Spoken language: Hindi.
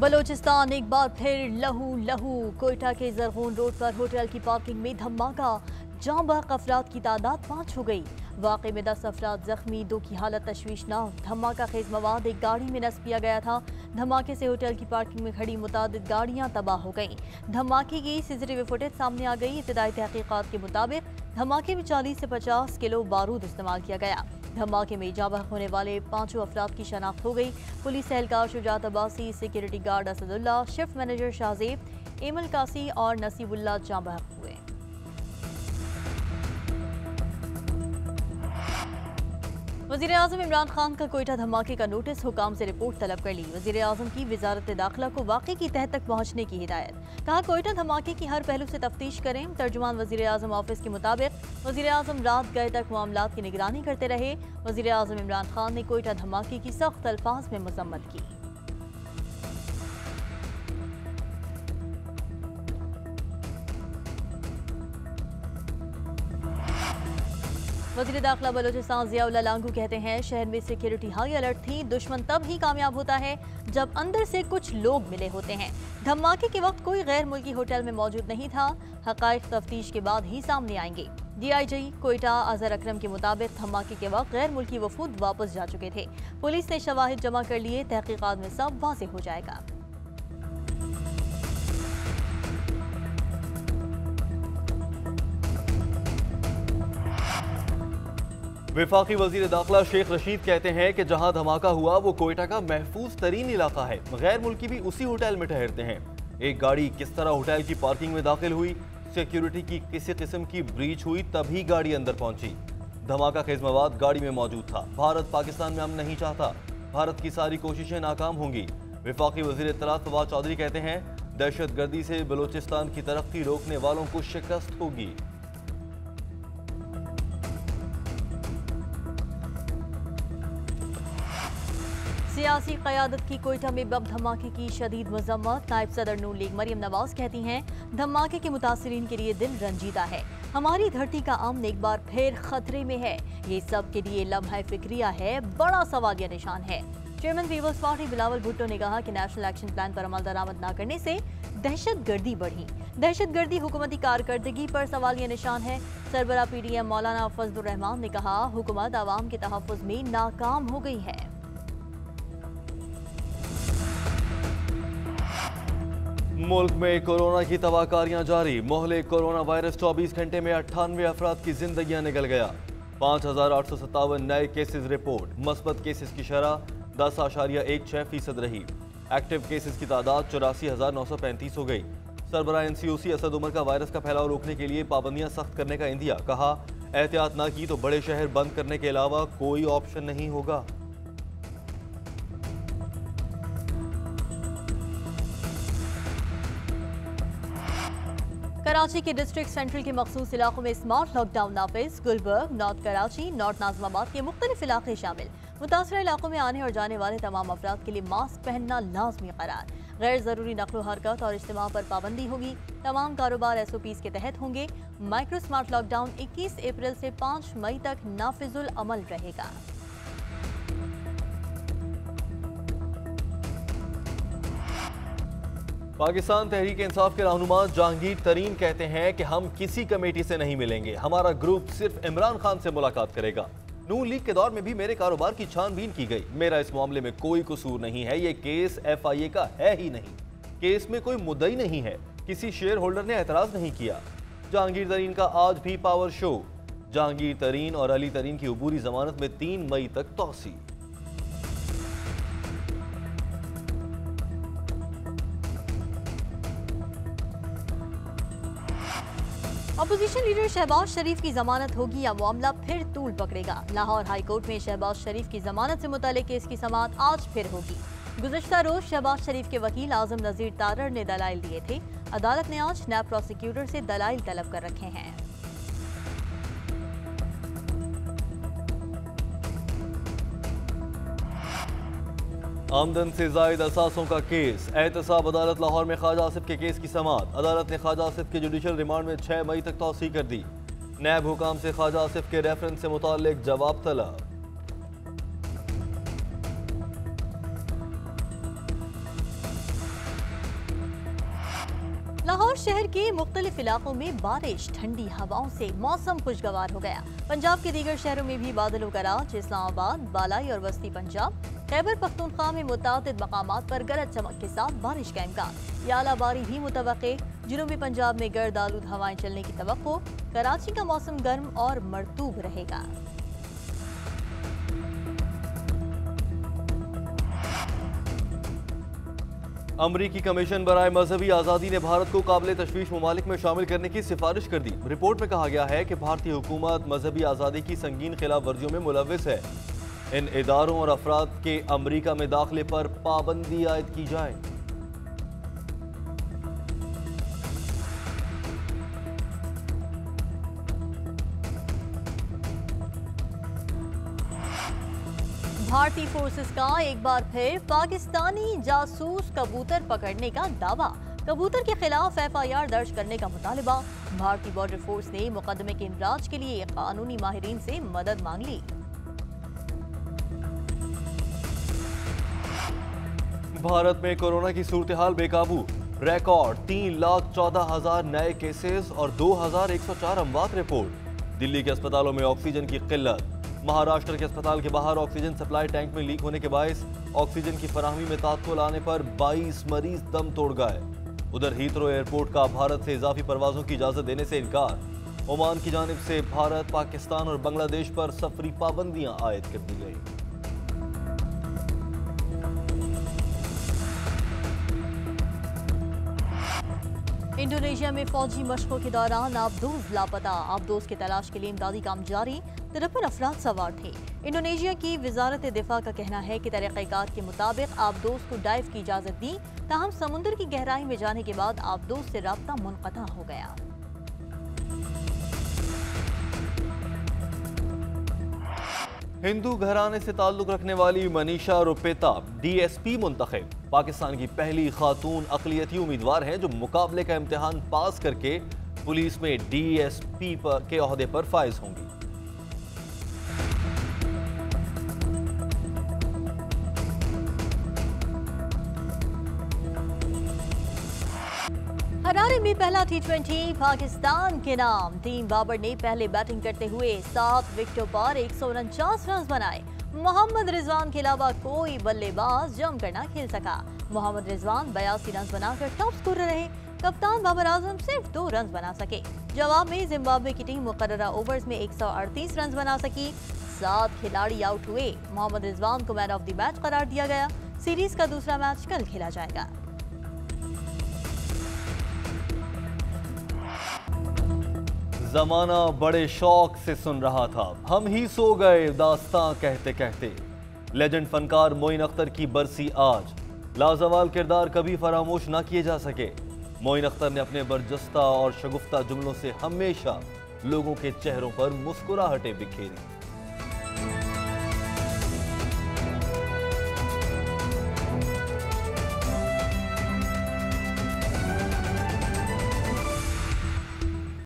बलोचिस्तान एक बार फिर लहू लहू। कोयटा के जरगोन रोड पर होटल की पार्किंग में धमाका। जाँ बहक अफराद की तादाद 5 हो गई। वाक़े में 10 अफराद जख्मी, 2 की हालत तशवीशनाक। धमाका खेज मवाद एक गाड़ी में नस्ब किया गया था। धमाके से होटल की पार्किंग में खड़ी मुतादिद गाड़ियां तबाह हो गईं। धमाके की सीसीटीवी फुटेज सामने आ गई। इब्तिदाई तहकीकात के मुताबिक धमाके में 40 से 50 किलो बारूद इस्तेमाल किया गया। धमाके में जाँ बहक होने वाले 5 अफराद की शनाख्त हो गई। पुलिस एहलकार Shujaat Abbasi, security guard Asadullah, shift manager Shahzeb, Aimal Kasi और नसीबुल्ला जाँ बहक हुए। वज़ीर-ए-आज़म इमरान खान का कोयटा धमाके का नोटिस, हुकाम से रिपोर्ट तलब कर ली। वज़ीर-ए-आज़म की वज़ारत दाखिला को वाक़े की तह तक पहुँचने की हिदायत। कहा कोयटा धमाके की हर पहलू से तफ्तीश करें। तर्जुमान वज़ीर-ए-आज़म ऑफिस के मुताबिक वज़ीर-ए-आज़म रात गए तक मामलात की निगरानी करते रहे। वज़ीर-ए-आज़म इमरान खान ने कोयटा धमाके की सख्त अल्फाज में मज़म्मत की। वज़ीर दाखिला बलोचिस्तान ज़ियाउल्लाह लांगू कहते हैं शहर में सिक्योरिटी हाई अलर्ट थी। दुश्मन तब ही कामयाब होता है जब अंदर से कुछ लोग मिले होते हैं। धमाके के वक्त कोई गैर मुल्की होटल में मौजूद नहीं था। हक़ाइक़ तफ्तीश के बाद ही सामने आएंगे। DIG कोयटा अजहर अकरम के मुताबिक धमाके के वक्त गैर मुल्की वफूद वापस जा चुके थे। पुलिस ने शवाहिद जमा कर लिए। तहकीकात में सब वाज़ेह हो जाएगा। वफाकी वजीर दाखिला शेख रशीद कहते हैं कि जहां धमाका हुआ वो कोयटा का महफूज तरीन इलाका है। गैर मुल्की भी उसी होटल में ठहरते हैं। एक गाड़ी किस तरह होटल की पार्किंग में दाखिल हुई, सिक्योरिटी की किसी किस्म की ब्रीच हुई, तभी गाड़ी अंदर पहुंची। धमाका खेज मवाद गाड़ी में मौजूद था। भारत पाकिस्तान में अमन नहीं चाहता। भारत की सारी कोशिशें नाकाम होंगी। वफाकी वजीर इत्तलात फवाद चौधरी कहते हैं दहशत गर्दी से बलोचिस्तान की तरक्की रोकने वालों को शिकस्त होगी। सियासी क़यादत की कोयटा में बम धमाके की शदीद मज़म्मत। नायब सदर नून लीग मरियम नवाज कहती हैं धमाके के मुतासिरीन के लिए दिल रंजीदा है। हमारी धरती का अमन एक बार फिर खतरे में है। ये सब के लिए लम्हा फिक्रिया है, बड़ा सवालिया निशान है। Chairman Peoples Party Bilawal Bhutto ने कहा कि नेशनल एक्शन प्लान पर अमल दरामद न करने से दहशत गर्दी बढ़ी। दहशत गर्दी हुकूमती कारकर्दगी पर सवालिया निशान है। सरबरा PDM मौलाना फजलुर रहमान ने कहा हुकूमत आवाम के तहफ़्फ़ुज़ में नाकाम हो गई है। मुल्क में कोरोना की तबाहकारियां जारी। मोहल्ले कोरोना वायरस 24 घंटे में 98 अफराद की जिंदगियां निकल गया। 5857 नए केसेस रिपोर्ट। मस्बत केसेस की शरह 10.16% रही। एक्टिव केसेस की तादाद 84,935 हो गई। सरबराह NCOC असद उमर का वायरस का फैलाव रोकने के लिए पाबंदियां सख्त करने का इंदिया। कहा एहतियात न की तो बड़े शहर बंद करने के अलावा कोई ऑप्शन नहीं होगा। कराची के डिस्ट्रिक्ट सेंट्रल के मखसूस इलाकों में स्मार्ट लॉकडाउन नाफिज। गुलबर्ग, नॉर्थ कराची, नॉर्थ नाज़िमाबाद के मुख्तलिफ इलाके शामिल। मुतासरा इलाकों में आने और जाने वाले तमाम अफराद के लिए मास्क पहनना लाजमी करार। गैर जरूरी नकलो हरकत और इज्तिमा पर पाबंदी होगी। तमाम कारोबार SOPs के तहत होंगे। माइक्रो स्मार्ट लॉकडाउन 21 अप्रैल से 5 मई तक नाफिजुल अमल रहेगा। पाकिस्तान तहरीक इंसाफ के रहनुमा जहांगीर तरीन कहते हैं कि हम किसी कमेटी से नहीं मिलेंगे। हमारा ग्रुप सिर्फ इमरान खान से मुलाकात करेगा। नून लीग के दौर में भी मेरे कारोबार की छानबीन की गई। मेरा इस मामले में कोई कसूर नहीं है। ये केस FIA का है ही नहीं। केस में कोई मुद्दई नहीं है। किसी शेयर होल्डर ने एतराज नहीं किया। जहांगीर तरीन का आज भी पावर शो। जहांगीर तरीन और अली तरीन की अबूरी जमानत में 3 मई तक तौसी। अपोजिशन लीडर शहबाज शरीफ की जमानत होगी या मामला फिर तूल पकड़ेगा। लाहौर हाई कोर्ट में शहबाज शरीफ की जमानत से मुताल्लिक केस की समाअत आज फिर होगी। गुज़श्ता रोज शहबाज शरीफ के वकील आजम नजीर तारर ने दलाइल दिए थे। अदालत ने आज नैब प्रोसिक्यूटर से दलाइल तलब कर रखे हैं। आमदन से जायद असासों का केस। एहतसाब अदालत लाहौर में ख्वाजा आसिफ के केस की समाअत। अदालत ने ख्वाजा आसिफ के जुडिशल रिमांड में 6 मई तक तौसीह कर दी। नैब हुकाम से ख्वाजा आसिफ के रेफरेंस से मुताल्लिक जवाब तलब। शहर के मुख्तलिफ इलाकों में बारिश, ठंडी हवाओं से मौसम खुशगवार हो गया। पंजाब के दीगर शहरों में भी बादलों का राज। इस्लामाबाद, बालाई और वस्ती पंजाब, खैबर पख्तूनख्वा में मुतादिद मकामात पर गरज चमक के साथ बारिश का इम्कान। यालाबारी भी मुतवक्के। जुनूबी पंजाब में गर्द आलूद हवाएं चलने की तवक्को। कराची का मौसम गर्म और मरतूब रहेगा। अमरीकी कमीशन बराए मजहबी आज़ादी ने भारत को काबिल तशवीश ममालिक में शामिल करने की सिफारिश कर दी। रिपोर्ट में कहा गया है कि भारतीय हुकूमत मजहबी आज़ादी की संगीन खिलाफ वर्जियों में मुलविस है। इन इदारों और अफराद के अमरीका में दाखिले पर पाबंदी आयद की जाए। भारतीय फोर्सेस का एक बार फिर पाकिस्तानी जासूस कबूतर पकड़ने का दावा। कबूतर के खिलाफ FIR दर्ज करने का मुतालिबा। भारतीय बॉर्डर फोर्स ने मुकदमे के इंदराज के लिए कानूनी माहिरीन से मदद मांग ली। भारत में कोरोना की सूरत हाल बेकाबू। रिकॉर्ड 3,14,000 नए केसेस और 2,104 अमवात रिपोर्ट। दिल्ली के अस्पतालों में ऑक्सीजन की किल्लत। महाराष्ट्र के अस्पताल के बाहर ऑक्सीजन सप्लाई टैंक में लीक होने के बायस ऑक्सीजन की फराहमी में तात्तुल आने पर 22 मरीज दम तोड़ गए। उधर हीथ्रो एयरपोर्ट का भारत से इजाफी परवाजों की इजाजत देने से इनकार। ओमान की जानिब से भारत, पाकिस्तान और बांग्लादेश पर सफरी पाबंदियां आयद कर दी गई। इंडोनेशिया में फौजी मशकों के दौरान आबदोज लापता। आबदोज की तलाश के लिए इमदादी काम जारी। 53 अफराद सवार थे। इंडोनेशिया की वजारत दिफा का कहना है कि तरीक़ेकार के मुताबिक आबदोज को डाइव की इजाजत दी, ताहम समुद्र की गहराई में जाने के बाद आबदोज से राब्ता मुनक़ता हो गया। हिंदू घराने से ताल्लुक रखने वाली मनीषा रुपेता DSP मुंतखब। पाकिस्तान की पहली खातून अक़लियती उम्मीदवार हैं जो मुकाबले का इम्तिहान पास करके पुलिस में DSP के ओहदे पर फाइज होंगी। हरारे में पहला T20 पाकिस्तान के नाम। टीम बाबर ने पहले बैटिंग करते हुए 7 विकेटों पर 149 रन बनाए। मोहम्मद रिजवान के अलावा कोई बल्लेबाज जमकर न खेल सका। मोहम्मद रिजवान 82 रन बनाकर टॉप स्कोरर रहे। कप्तान बाबर आजम सिर्फ 2 रन बना सके। जवाब में जिम्बाब्वे की टीम मुकर्ररा ओवर्स में 138 रन बना सकी। 7 खिलाड़ी आउट हुए। मोहम्मद रिजवान को मैन ऑफ द मैच करार दिया गया। सीरीज का दूसरा मैच कल खेला जाएगा। जमाना बड़े शौक से सुन रहा था, हम ही सो गए दास्तां कहते कहते। लेजेंड फनकार मोइन अख्तर की बरसी आज। लाजवाल किरदार कभी फरामोश ना किए जा सके। मोइन अख्तर ने अपने बरजस्ता और शगुफ्ता जुमलों से हमेशा लोगों के चेहरों पर मुस्कुराहटें बिखेरी।